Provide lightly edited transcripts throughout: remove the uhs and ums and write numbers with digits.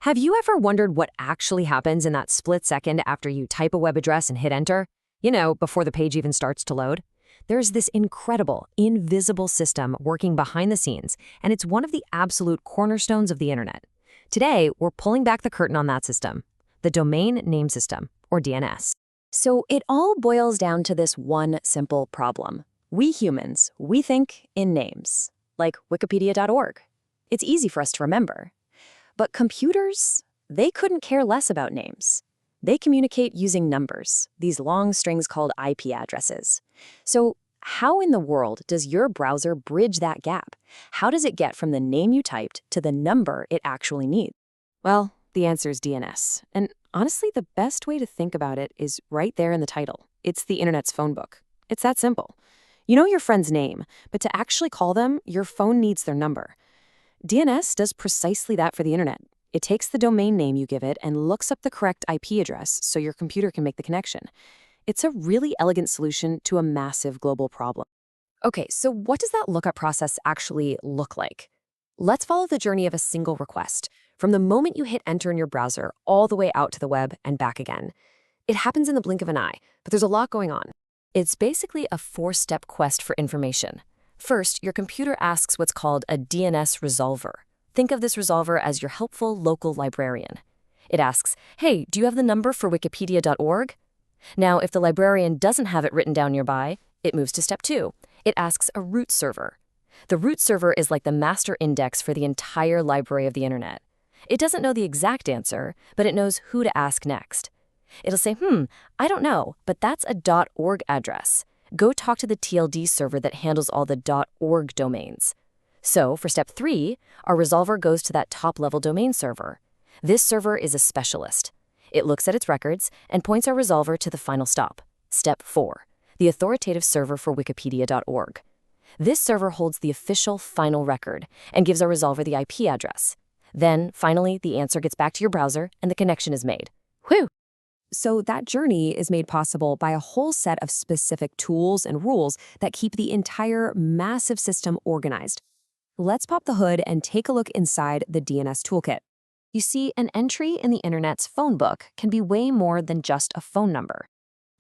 Have you ever wondered what actually happens in that split second after you type a web address and hit enter? Before the page even starts to load? There's this incredible, invisible system working behind the scenes, and it's one of the absolute cornerstones of the internet. Today, we're pulling back the curtain on that system, the Domain Name System, or DNS. So it all boils down to this one simple problem. We humans, we think in names, like wikipedia.org. It's easy for us to remember. But computers, they couldn't care less about names. They communicate using numbers, these long strings called IP addresses. So how in the world does your browser bridge that gap? How does it get from the name you typed to the number it actually needs? Well, the answer is DNS. And honestly, the best way to think about it is right there in the title. It's the internet's phone book. It's that simple. You know your friend's name, but to actually call them, your phone needs their number. DNS does precisely that for the internet. It takes the domain name you give it and looks up the correct IP address so your computer can make the connection. It's a really elegant solution to a massive global problem. Okay, so what does that lookup process actually look like? Let's follow the journey of a single request, from the moment you hit enter in your browser all the way out to the web and back again. It happens in the blink of an eye, but there's a lot going on. It's basically a four-step quest for information. First, your computer asks what's called a DNS resolver. Think of this resolver as your helpful local librarian. It asks, hey, do you have the number for wikipedia.org? Now, if the librarian doesn't have it written down nearby, it moves to step 2. It asks a root server. The root server is like the master index for the entire library of the internet. It doesn't know the exact answer, but it knows who to ask next. It'll say, I don't know, but that's a .org address. Go talk to the TLD server that handles all the .org domains. So, for step 3, our resolver goes to that top-level domain server. This server is a specialist. It looks at its records and points our resolver to the final stop, step 4, the Authoritative Server for wikipedia.org. This server holds the official final record and gives our resolver the IP address. Then, finally, the answer gets back to your browser and the connection is made. Whew! So that journey is made possible by a whole set of specific tools and rules that keep the entire massive system organized. Let's pop the hood and take a look inside the DNS toolkit. You see, an entry in the internet's phone book can be way more than just a phone number.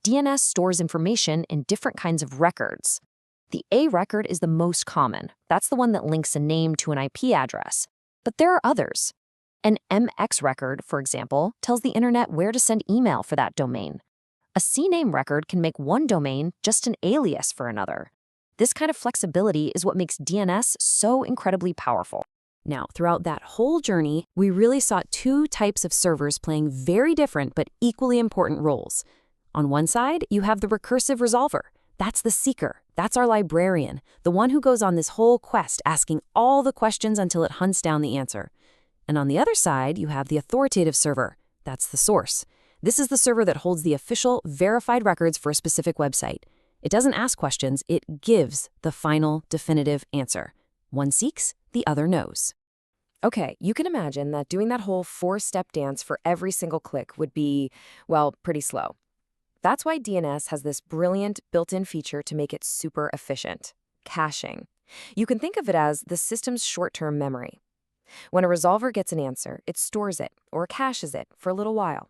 DNS stores information in different kinds of records. The A record is the most common. That's the one that links a name to an IP address. But there are others. An MX record, for example, tells the internet where to send email for that domain. A CNAME record can make one domain just an alias for another. This kind of flexibility is what makes DNS so incredibly powerful. Now, throughout that whole journey, we really saw two types of servers playing very different but equally important roles. On one side, you have the recursive resolver. That's the seeker. That's our librarian, the one who goes on this whole quest asking all the questions until it hunts down the answer. And on the other side, you have the authoritative server. That's the source. This is the server that holds the official, verified records for a specific website. It doesn't ask questions, it gives the final, definitive answer. One seeks, the other knows. Okay, you can imagine that doing that whole 4-step dance for every single click would be, well, pretty slow. That's why DNS has this brilliant built-in feature to make it super efficient: caching. You can think of it as the system's short-term memory. When a resolver gets an answer, it stores it or caches it for a little while.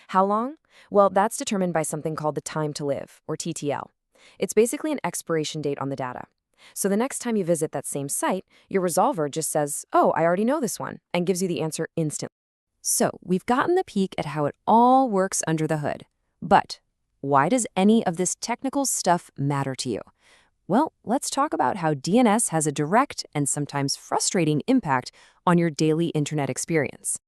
How long? Well, that's determined by something called the time to live, or TTL. It's basically an expiration date on the data. So the next time you visit that same site, your resolver just says, oh, I already know this one, and gives you the answer instantly. So we've gotten the peek at how it all works under the hood. But why does any of this technical stuff matter to you? Well, let's talk about how DNS has a direct and sometimes frustrating impact on your daily internet experience.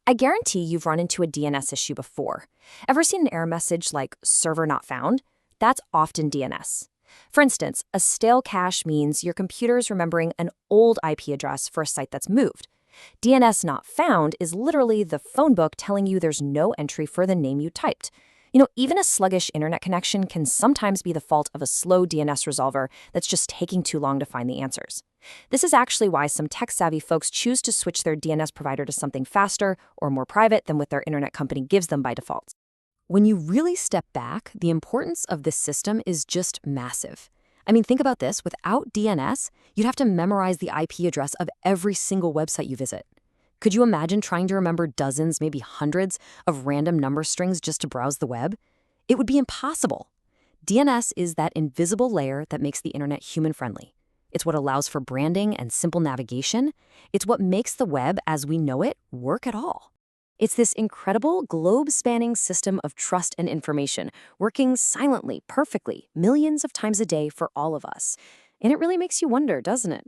I guarantee you've run into a DNS issue before. Ever seen an error message like server not found? That's often DNS. For instance, a stale cache means your computer's remembering an old IP address for a site that's moved. DNS not found is literally the phone book telling you there's no entry for the name you typed. Even a sluggish internet connection can sometimes be the fault of a slow DNS resolver that's just taking too long to find the answers. This is actually why some tech-savvy folks choose to switch their DNS provider to something faster or more private than what their internet company gives them by default. When you really step back, the importance of this system is just massive. I mean, think about this. Without DNS, you'd have to memorize the IP address of every single website you visit. Could you imagine trying to remember dozens, maybe hundreds, of random number strings just to browse the web? It would be impossible. DNS is that invisible layer that makes the internet human-friendly. It's what allows for branding and simple navigation. It's what makes the web as we know it work at all. It's this incredible globe-spanning system of trust and information, working silently, perfectly, millions of times a day for all of us. And it really makes you wonder, doesn't it?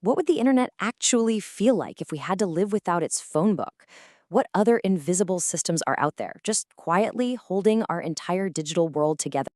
What would the internet actually feel like if we had to live without its phone book? What other invisible systems are out there, just quietly holding our entire digital world together?